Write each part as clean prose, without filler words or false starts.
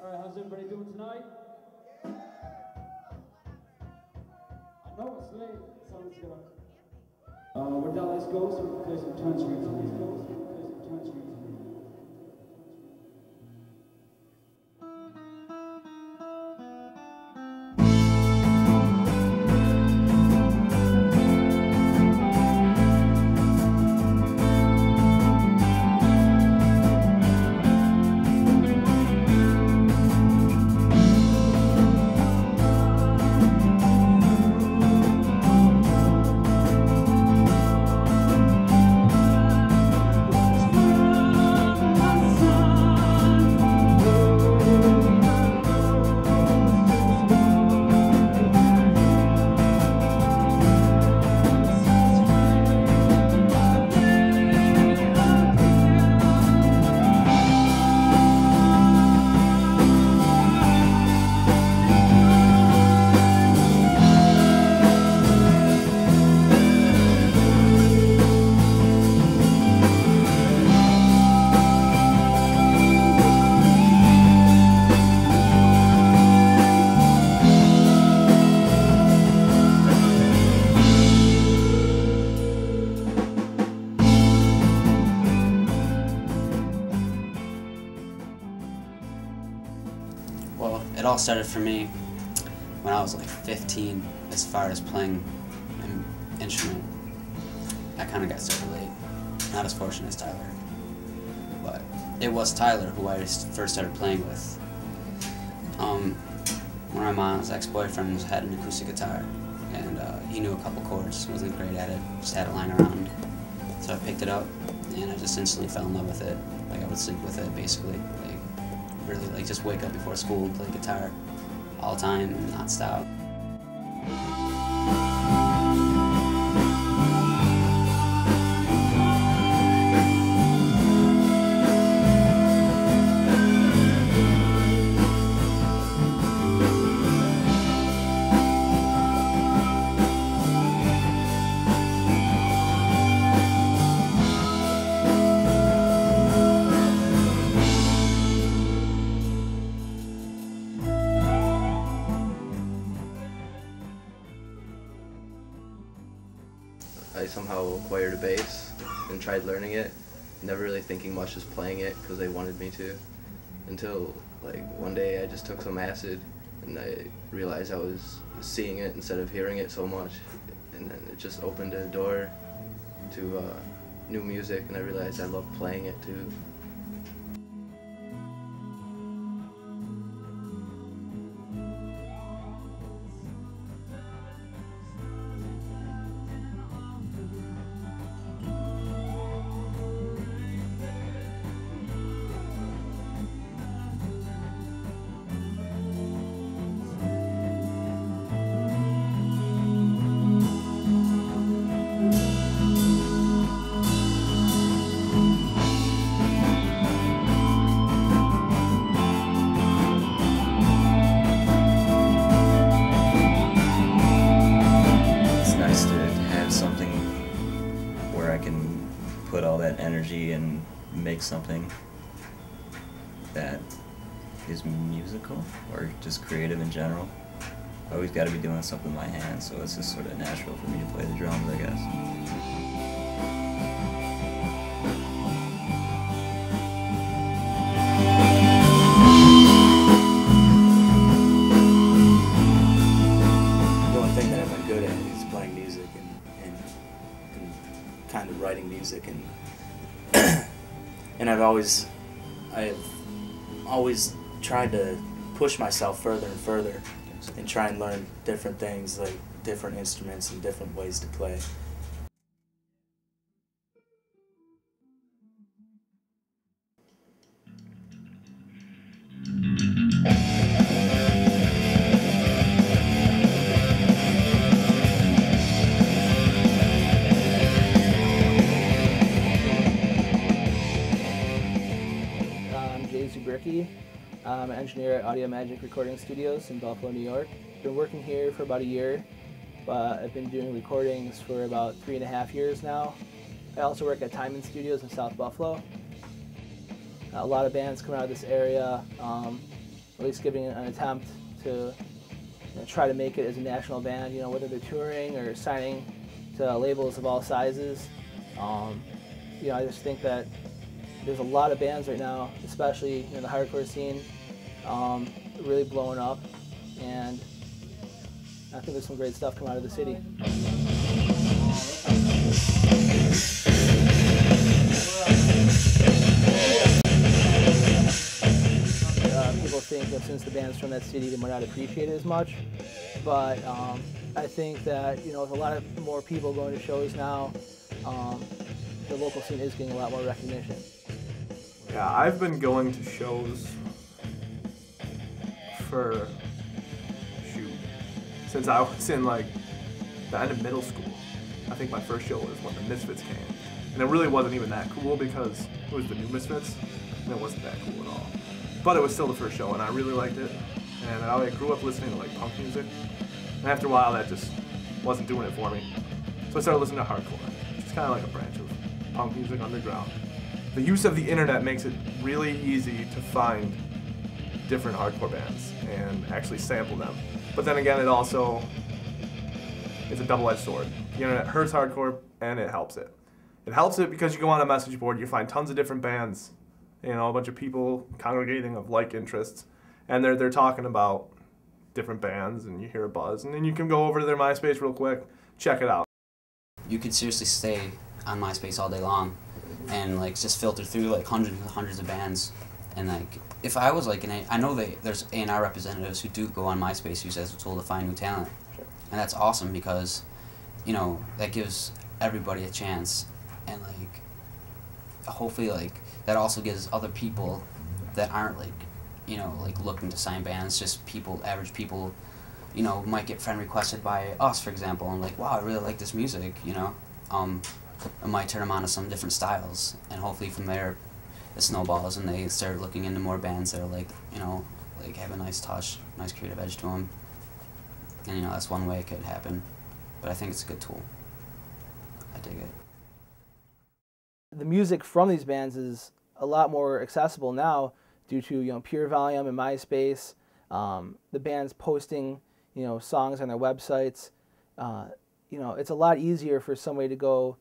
Alright, how's everybody doing tonight? I know it's late, so let's get up. We're Dallas Ghosts, we're gonna play some turn screens. Well, it all started for me when I was like 15, as far as playing an instrument. I kind of got started late, not as fortunate as Tyler, but it was Tyler who I first started playing with. One of my mom's ex-boyfriends had an acoustic guitar, and he knew a couple chords, wasn't great at it, just had it lying around. So I picked it up, and I just instantly fell in love with it. Like, I would sleep with it, basically. Like, really, like, just wake up before school and play guitar all the time, not stop. I somehow acquired a bass and tried learning it, never really thinking much, just playing it because they wanted me to, until like one day I just took some acid and I realized I was seeing it instead of hearing it so much, and then it just opened a door to new music, and I realized I loved playing it too. I can put all that energy and make something that is musical or just creative in general. I always got to be doing something with my hands, so it's just sort of natural for me to play the drums, I guess. Kind of writing music, and I have always tried to push myself further and further and try and learn different things, like different instruments and different ways to play. I'm an engineer at Audio Magic Recording Studios in Buffalo, New York. Been working here for about a year, but I've been doing recordings for about 3.5 years now. I also work at Timon Studios in South Buffalo. A lot of bands come out of this area, at least giving an attempt to try to make it as a national band, whether they're touring or signing to labels of all sizes. I just think that there's a lot of bands right now, especially in the hardcore scene, really blowing up, and I think there's some great stuff coming out of the city. People think that since the band's from that city, they might not appreciate it as much, but I think that with a lot of more people going to shows now, the local scene is getting a lot more recognition. Yeah, I've been going to shows for, since I was in like the end of middle school. I think my first show was when the Misfits came. And it really wasn't even that cool because it was the new Misfits, and it wasn't that cool at all. But it was still the first show, and I really liked it. And I grew up listening to like punk music, and after a while that just wasn't doing it for me. So I started listening to hardcore, which is kind of like a branch of punk music underground. The use of the internet makes it really easy to find different hardcore bands and actually sample them. But then again, it's a double-edged sword. The internet hurts hardcore and it helps it. It helps it because you go on a message board, you find tons of different bands, a bunch of people congregating of like interests, and they're talking about different bands, and you hear a buzz, and then you can go over to their MySpace real quick, check it out. You could seriously stay on MySpace all day long and like just filter through like hundreds and hundreds of bands, and like if I was like I know there's A&R representatives who do go on MySpace who says it's a tool to find new talent, and that's awesome because that gives everybody a chance, and like hopefully like that also gives other people that aren't like looking to sign bands, just average people, might get friend requested by us, for example, and like, wow, I really like this music, I might turn them on to some different styles, and hopefully from there it snowballs and they start looking into more bands that are like, like have a nice touch, nice creative edge to them, and that's one way it could happen, but I think it's a good tool. I dig it. The music from these bands is a lot more accessible now due to Pure Volume and MySpace, the bands posting songs on their websites. It's a lot easier for somebody to go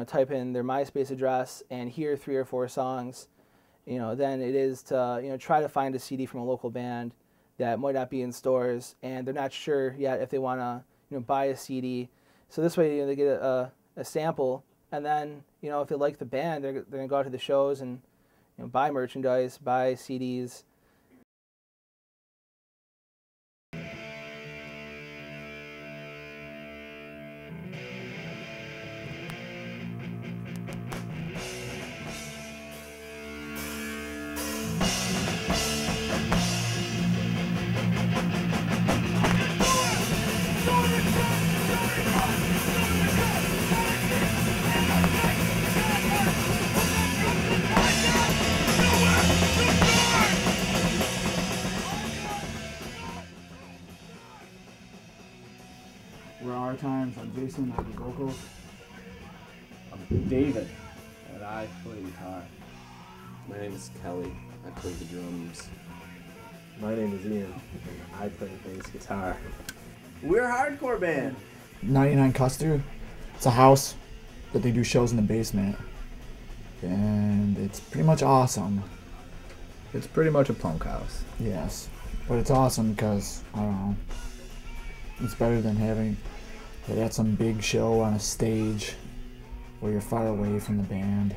type in their MySpace address and hear 3 or 4 songs than it is to try to find a CD from a local band that might not be in stores and they're not sure yet if they want to buy a CD. So this way they get a sample, and then if they like the band, they're going to go out to the shows and buy merchandise, buy CDs. We're our times. I'm Jason, I do vocals. I'm David, and I play guitar. My name is Kelly, I play the drums. My name is Ian, and I play bass guitar. We're a hardcore band. 99 Custer. It's a house that they do shows in the basement. And it's pretty much awesome. It's pretty much a punk house. Yes. But it's awesome because, I don't know, it's better than having it at some big show on a stage where you're far away from the band.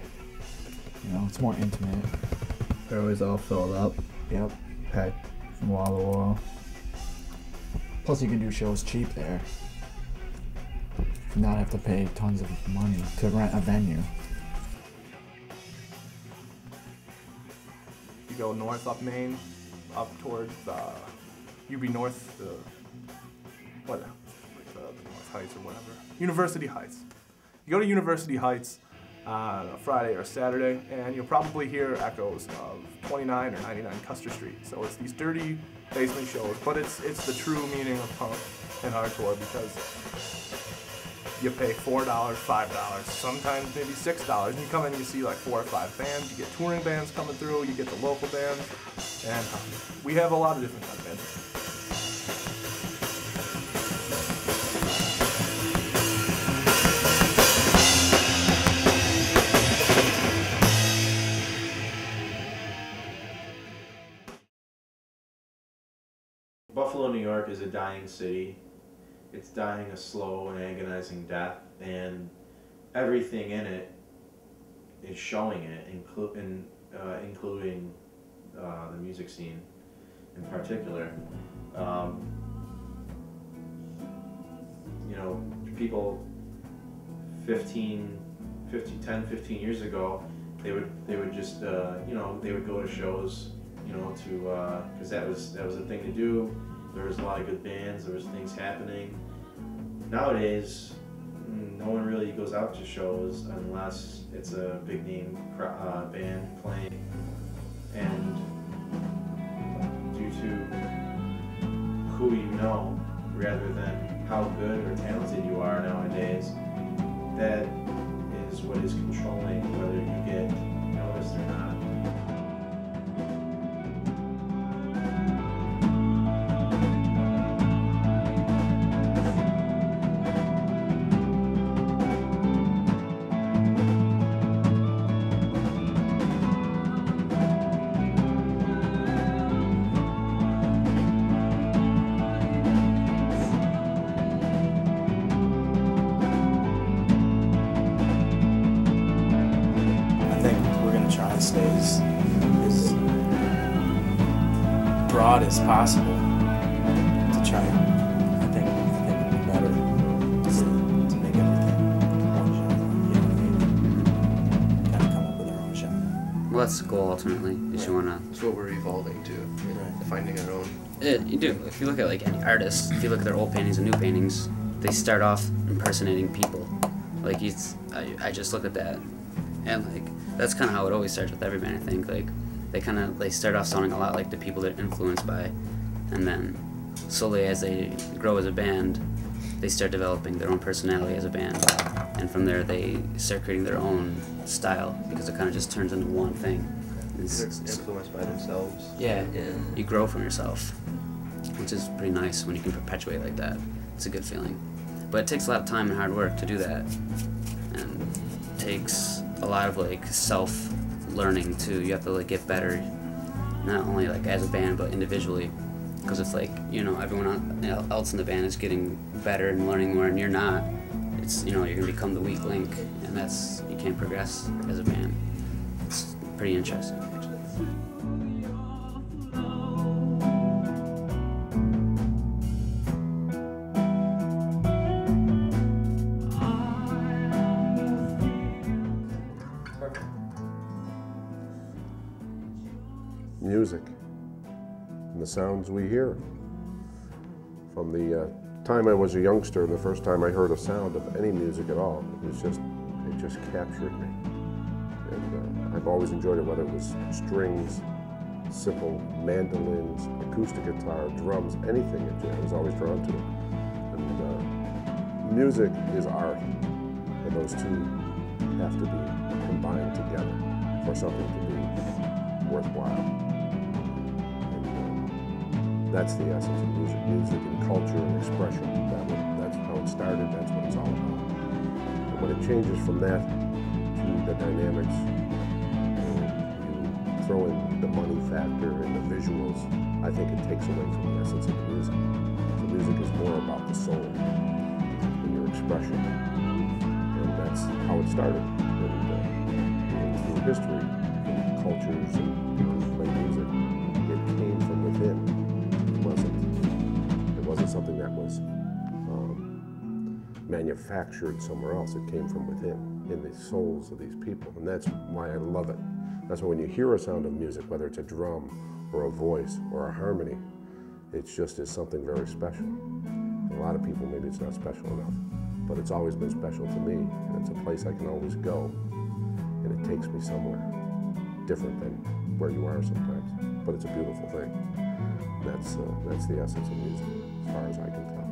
It's more intimate. They're always all filled up. Yep. Packed from wall to wall. Plus you can do shows cheap there. Not have to pay tons of money to rent a venue. You go north up Main, up towards UB North, the North Heights or whatever. University Heights. You go to University Heights on a Friday or a Saturday, and you'll probably hear echoes of 29 or 99 Custer Street. So it's these dirty basement shows, but it's the true meaning of punk and hardcore because you pay $4, $5, sometimes maybe $6, and you come in and you see like 4 or 5 bands. You get touring bands coming through, you get the local bands, and we have a lot of different kind of bands. Buffalo, New York is a dying city. It's dying a slow and agonizing death, and everything in it is showing it, including the music scene in particular. You know, people 10, 15 years ago, they would just you know, they would go to shows, you know, to because that was a thing to do. There was a lot of good bands. There was things happening. Nowadays, no one really goes out to shows unless it's a big name band playing. And due to who you know, rather than how good or talented you are nowadays, that is what is controlling whether you get noticed or not. Stay as broad as possible to try and I think it'd be better to make everything one genre, you know what I mean? Kind of come up with our own genre. Well, that's the goal ultimately. Is you wanna. That's what we're evolving to, finding our own. You do. If you look at like any artist, if you look at their old paintings and new paintings, they start off impersonating people. Like I just look at that, and like. That's kind of how it always starts with every band, I think. Like, they start off sounding a lot like the people they're influenced by, and then slowly as they grow as a band, they start developing their own personality as a band, and from there they start creating their own style, because it kind of just turns into one thing. They're influenced by themselves. Yeah, you grow from yourself, which is pretty nice when you can perpetuate like that. It's a good feeling. But it takes a lot of time and hard work to do that, and it takes a lot of like self-learning too. You have to like get better, not only like as a band but individually, because it's like, you know, everyone else in the band is getting better and learning more, and you're not. It's, you know, you're gonna become the weak link, and that's, you can't progress as a band. It's pretty interesting actually. Music and the sounds we hear. From the time I was a youngster, the first time I heard a sound of any music at all, it just captured me. And I've always enjoyed it, whether it was strings, simple mandolins, acoustic guitar, drums, anything. I was always drawn to it. And music is art, and those two have to be combined together for something to be worthwhile. That's the essence of music. Music and culture and expression. That's how it started. That's what it's all about. And when it changes from that to the dynamics, you throw in the money factor and the visuals, I think it takes away from the essence of the music. So music is more about the soul and your expression. And that's how it started. And through history, and cultures and people who play music, it came from within. It wasn't something that was manufactured somewhere else. It came from within, in the souls of these people, and that's why I love it. That's why when you hear a sound of music, whether it's a drum or a voice or a harmony, it just is something very special. A lot of people, maybe it's not special enough, but it's always been special to me, and it's a place I can always go, and it takes me somewhere different than where you are sometimes, but it's a beautiful thing. That's the essence of music, as far as I can tell.